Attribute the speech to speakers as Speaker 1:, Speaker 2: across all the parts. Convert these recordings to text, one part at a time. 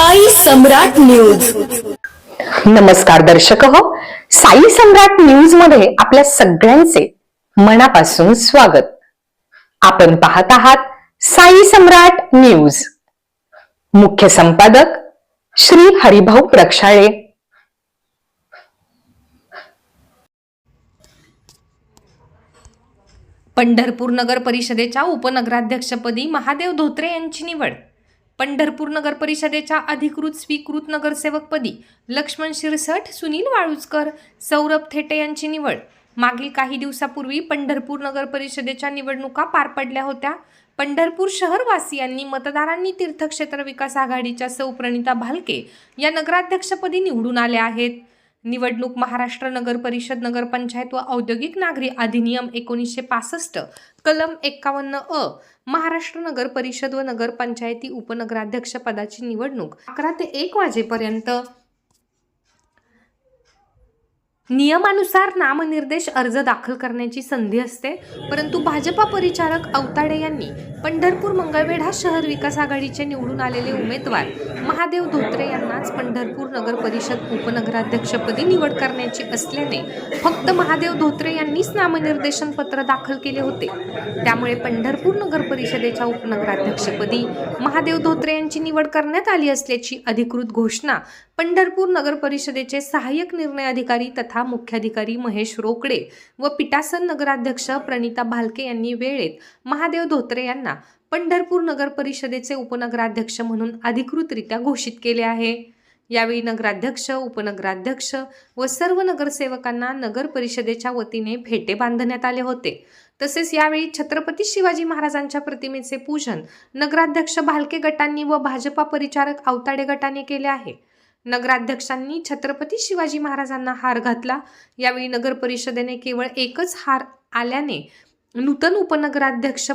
Speaker 1: साई सम्राट news.
Speaker 2: नमस्कार दर्शक हो, साई सम्राट न्यूज मध्ये आपल्या सगळ्यांचे मनापासून स्वागत. आपण पाहत आहात साई सम्राट न्यूज. मुख्य संपादक श्री हरिभाऊ प्रक्षाळे.
Speaker 3: पंढरपूर नगर परिषदेच्या उपनगराध्यक्षपदी महादेव धोत्रे यांची निवड. पंढरपूर नगर परिषदेच्या अधिकृत स्वीकृत नगरसेवकपदी लक्ष्मण शिरसट, सुनील वाळुजकर, सौरभ थेटे यांची निवड. मागील काही दिवसापूर्वी पंढरपूर नगर परिषदेच्या निवडणुका पार पडल्या होत्या. पंढरपूर शहरवासियांनी मतदारांनी तीर्थक्षेत्र विकास आघाडीच्या सौ प्रणिता भालके या नगराध्यक्षपदी निवडून आल्या आहेत. निवडणूक महाराष्ट्र नगर परिषद, नगरपंचायत व औद्योगिक नागरी अधिनियम 1965 कलम 51 महाराष्ट्र नगर परिषद व नगरपंचायती उपनगराध्यक्ष पदाची निवडणूक 11 ते 1 वाजेपर्यंत नियमानुसार नामनिर्देश अर्ज दाखल करण्याची संधी असते. परंतु भाजपा परिचारक अवताडे यांनी पंढरपूर मंगळवेढा शहर विकास आघाडीचे निवडून आलेले उमेदवार महादेव धोत्रे यांनाच पंढरपूर नगर परिषद उपनगराध्यक्षपदी निवड करण्याची असल्याने फक्त महादेव धोत्रे यांनीच नामनिर्देशन पत्र दाखल केले होते. त्यामुळे पंढरपूर नगर परिषदेच्या उपनगराध्यक्षपदी महादेव धोत्रे यांची निवड करण्यात आली असल्याची अधिकृत घोषणा पंढरपूर नगर परिषदेचे सहाय्यक निर्णय अधिकारी तथा मुख्याधिकारी महेश रोकडे व पीठासन नगराध्यक्ष प्रणिता भालके यांनी वेळेत महादेव धोत्रे यांना पंढरपूर नगर परिषदेचे उपनगराध्यक्ष म्हणून अधिकृतरित्या घोषित केले आहे. यावेळी नगराध्यक्ष, उपनगराध्यक्ष व सर्व नगरसेवकांना नगर परिषदेच्या वतीने फेटे बांधण्यात आले होते. तसेच यावेळी छत्रपती शिवाजी महाराजांच्या प्रतिमेचे पूजन नगराध्यक्ष भालके गटांनी व भाजपा परिचारक अवताडे गटाने केले आहे. नगराध्यक्षांनी छत्रपती शिवाजी महाराजांना हार घातला. यावेळी नगर परिषदेने केवळ एकच हार आल्याने नूतन उपनगराध्यक्ष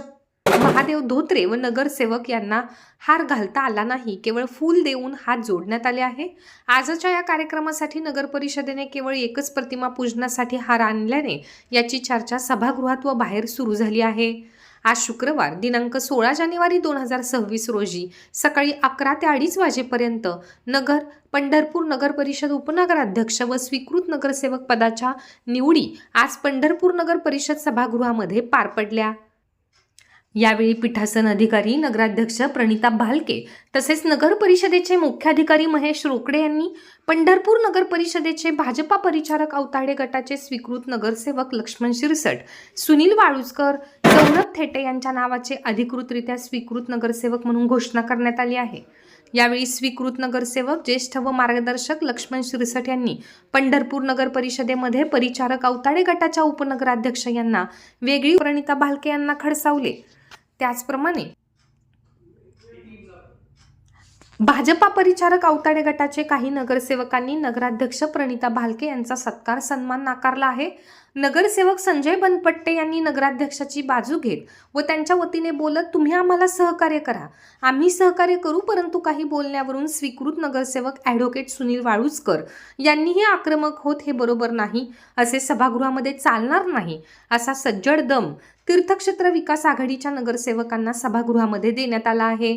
Speaker 3: महादेव धोत्रे व नगरसेवक यांना हार घालता आला नाही. केवळ फूल देऊन हात जोडण्यात आले आहे. आजच्या या कार्यक्रमासाठी नगर परिषदेने केवळ एकच प्रतिमा पूजनासाठी हार आणल्याने याची चर्चा सभागृहात व बाहेर सुरू झाली आहे. आज शुक्रवार दिनांक 16 जानेवारी 2026 रोजी सकाळी 11 ते 2:30 वाजेपर्यंत पंढरपूर नगर परिषद उपनगराध्यक्ष व स्वीकृत नगरसेवक पदाच्या निवडी आज पंढरपूर नगर परिषद सभागृहामध्ये पार पडल्या. यावेळी पीठासन अधिकारी नगराध्यक्ष प्रणिता भालके तसेच नगर परिषदेचे मुख्याधिकारी महेश रोकडे यांनी पंढरपूर नगर परिषदेचे भाजपा परिचारक अवताडे गटाचे स्वीकृत नगरसेवक लक्ष्मण शिरसट, सुनील वाळुजकर, सौरभ थेटे यांच्या नावाचे अधिकृतरित्या स्वीकृत नगरसेवक म्हणून घोषणा करण्यात आली आहे. यावेळी स्वीकृत नगरसेवक, ज्येष्ठ व मार्गदर्शक लक्ष्मण शिरसट यांनी पंढरपूर नगर परिषदेमध्ये परिचारक अवताडे गटाच्या उपनगराध्यक्ष यांना वेगळी, प्रणिता भालके यांना खडसावले. त्याचप्रमाणे भाजपा परिचारक अवताडे गटाचे काही नगरसेवकांनी नगराध्यक्ष प्रणिता भालके यांचा सत्कार सन्मान नाकारला आहे. नगरसेवक संजय बनपट्टे यांनी नगराध्यक्षाची बाजू घेत व त्यांच्या वतीने बोलत, तुम्ही आम्हाला सहकार्य करा, आम्ही सहकार्य करू, परंतु काही बोलण्यावरून स्वीकृत नगरसेवक ॲडव्होकेट सुनील वाळुजकर यांनीही आक्रमक होत हे बरोबर नाही, असे सभागृहामध्ये चालणार नाही, असा सज्जड दम तीर्थक्षेत्र विकास आघाडीच्या नगरसेवकांना सभागृहामध्ये देण्यात आला आहे.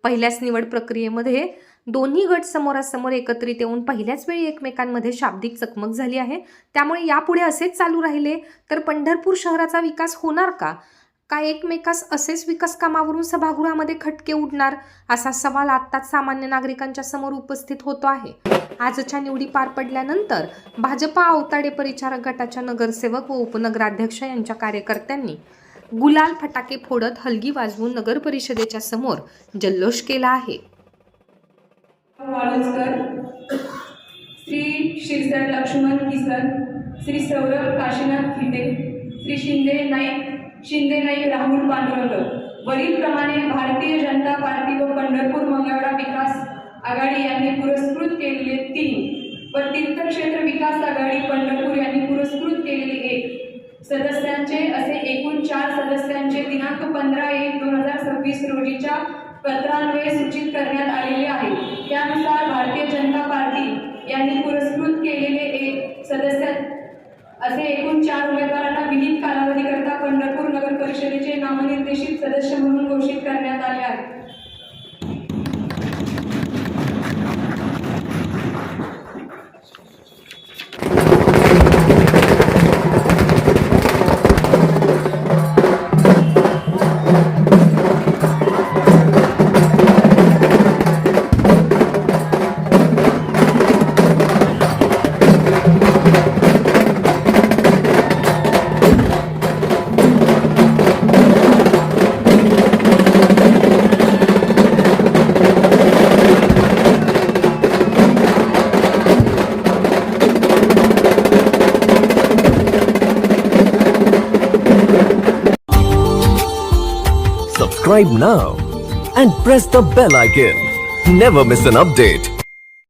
Speaker 3: पहिल्याच निवड प्रक्रियेमध्ये दोन्ही गट समोरासमोर एकत्रित येऊन पहिल्याच वेळी एकमेकांमध्ये शाब्दिक चकमक झाली आहे. त्यामुळे यापुढे असेच चालू राहिले तर पंढरपूर शहराचा विकास होणार का? काय एकमेकास असेच विकास कामावरून सभागृहामध्ये खटके उडणार? असा सवाल आत्ताच सामान्य नागरिकांच्या समोर उपस्थित होतो आहे. आजच्या निवडी पार पडल्यानंतर भाजपा अवताडे परिचारक गटाच्या नगरसेवक व उपनगराध्यक्ष यांच्या कार्यकर्त्यांनी गुलाल फटाके फोडत हलगी वाजवून नगर परिषदेच्या समोर जल्लोष केला आहे.
Speaker 4: श्री शिरसट लक्ष्मण किसन, श्री सौरभ काशीनाथ थिटे, श्री शिंदे नाईक राहुल पांडुरंग वरीलप्रमाणे भारतीय जनता पार्टी व पंढरपूर मंगळवेढा विकास आघाडी यांनी पुरस्कृत केलेले 3 व तीर्थक्षेत्र विकास आघाडी पंढरपूर यांनी पुरस्कृत केलेले 1 सदस्यांचे असे एकूण 4 सदस्यांचे दिनांक 15/1/2026 रोजीच्या पत्रान्वये सूचित करण्यात आलेले आहे. त्यानुसार भारतीय जनता पार्टी यांनी पुरस्कृत केलेले 1 सदस्य असे एकूण 4 उमेदवारांना विहित कालावधीकरता पंढरपूर नगर परिषदेचे नामनिर्देशित सदस्य म्हणून घोषित करण्यात आले आहे.
Speaker 5: subscribe now and press the bell icon. Never miss an update.